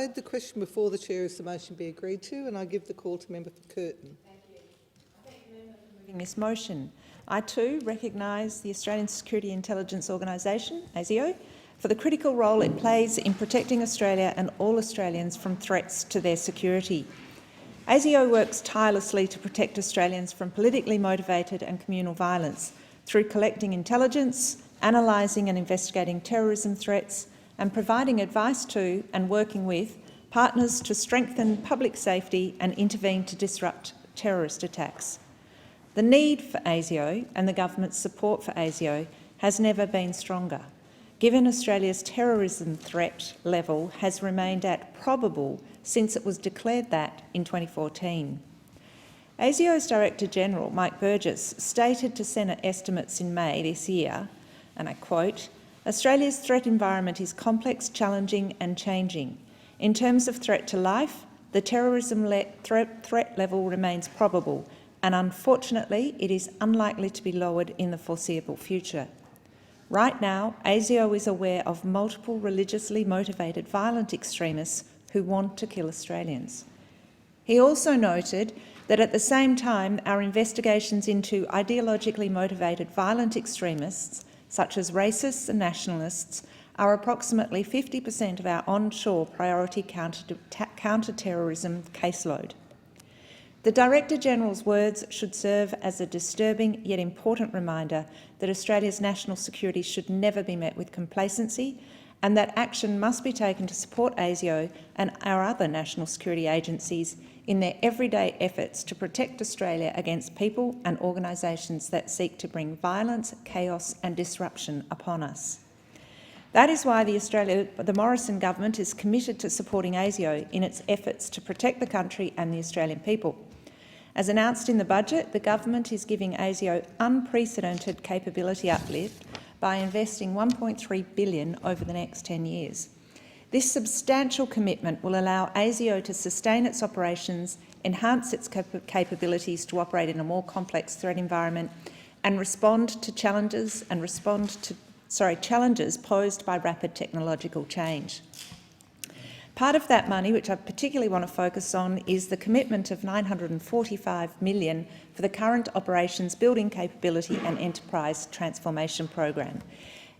read the question before the Chair as the motion be agreed to, and I give the call to Member for Curtin. Thank you. I thank the member for moving this motion. I too recognise the Australian Security Intelligence Organisation, ASIO, for the critical role it plays in protecting Australia and all Australians from threats to their security. ASIO works tirelessly to protect Australians from politically motivated and communal violence through collecting intelligence, analysing and investigating terrorism threats, and providing advice to and working with partners to strengthen public safety and intervene to disrupt terrorist attacks. The need for ASIO and the government's support for ASIO has never been stronger, given Australia's terrorism threat level has remained at probable since it was declared that in 2014. ASIO's Director-General, Mike Burgess, stated to Senate estimates in May this year, and I quote, "Australia's threat environment is complex, challenging and changing. In terms of threat to life, the terrorism threat level remains probable, and unfortunately it is unlikely to be lowered in the foreseeable future. Right now, ASIO is aware of multiple religiously motivated violent extremists who want to kill Australians." He also noted that at the same time, our investigations into ideologically motivated violent extremists, such as racists and nationalists, are approximately 50% of our onshore priority counter-terrorism caseload. The Director-General's words should serve as a disturbing yet important reminder that Australia's national security should never be met with complacency, and that action must be taken to support ASIO and our other national security agencies in their everyday efforts to protect Australia against people and organisations that seek to bring violence, chaos and disruption upon us. That is why the Morrison government is committed to supporting ASIO in its efforts to protect the country and the Australian people. As announced in the budget, the government is giving ASIO unprecedented capability uplift by investing $1.3 billion over the next 10 years. This substantial commitment will allow ASIO to sustain its operations, enhance its capabilities to operate in a more complex threat environment, and respond to challenges posed by rapid technological change. Part of that money, which I particularly want to focus on, is the commitment of $945 million for the current operations building capability and enterprise transformation program.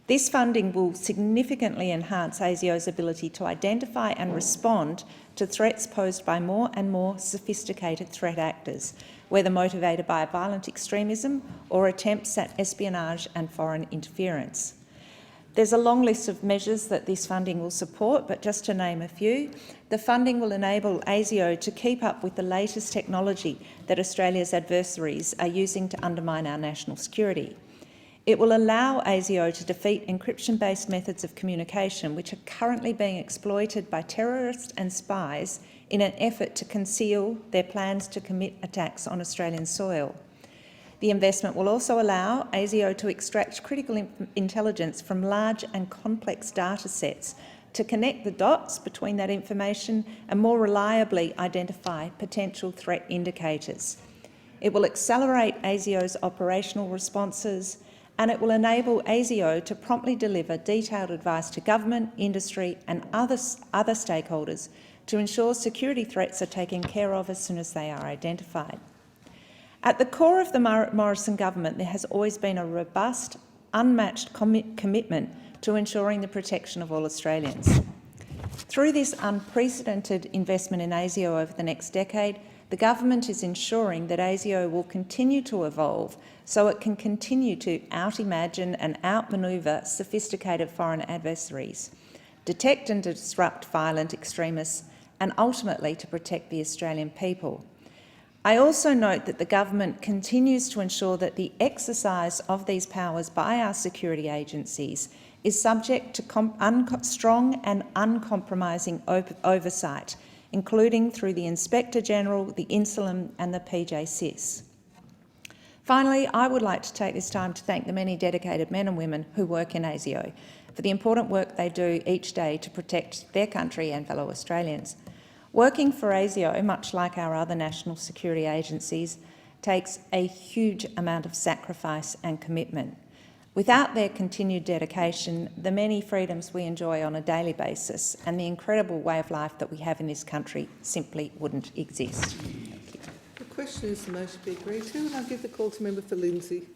This funding will significantly enhance ASIO's ability to identify and respond to threats posed by more and more sophisticated threat actors, whether motivated by violent extremism or attempts at espionage and foreign interference. There's a long list of measures that this funding will support, but just to name a few, the funding will enable ASIO to keep up with the latest technology that Australia's adversaries are using to undermine our national security. It will allow ASIO to defeat encryption-based methods of communication which are currently being exploited by terrorists and spies in an effort to conceal their plans to commit attacks on Australian soil. The investment will also allow ASIO to extract critical intelligence from large and complex data sets to connect the dots between that information and more reliably identify potential threat indicators. It will accelerate ASIO's operational responses, and it will enable ASIO to promptly deliver detailed advice to government, industry and other stakeholders to ensure security threats are taken care of as soon as they are identified. At the core of the Morrison government, there has always been a robust, unmatched commitment to ensuring the protection of all Australians. Through this unprecedented investment in ASIO over the next decade, the government is ensuring that ASIO will continue to evolve so it can continue to out-imagine and out-manoeuvre sophisticated foreign adversaries, detect and disrupt violent extremists, and ultimately to protect the Australian people. I also note that the government continues to ensure that the exercise of these powers by our security agencies is subject to strong and uncompromising oversight, including through the Inspector General, the INSLM and the PJSIS. Finally, I would like to take this time to thank the many dedicated men and women who work in ASIO for the important work they do each day to protect their country and fellow Australians. Working for ASIO, much like our other national security agencies, takes a huge amount of sacrifice and commitment. Without their continued dedication, the many freedoms we enjoy on a daily basis and the incredible way of life that we have in this country simply wouldn't exist. The question is the motion be agreed to, and I'll give the call to member for Lindsay.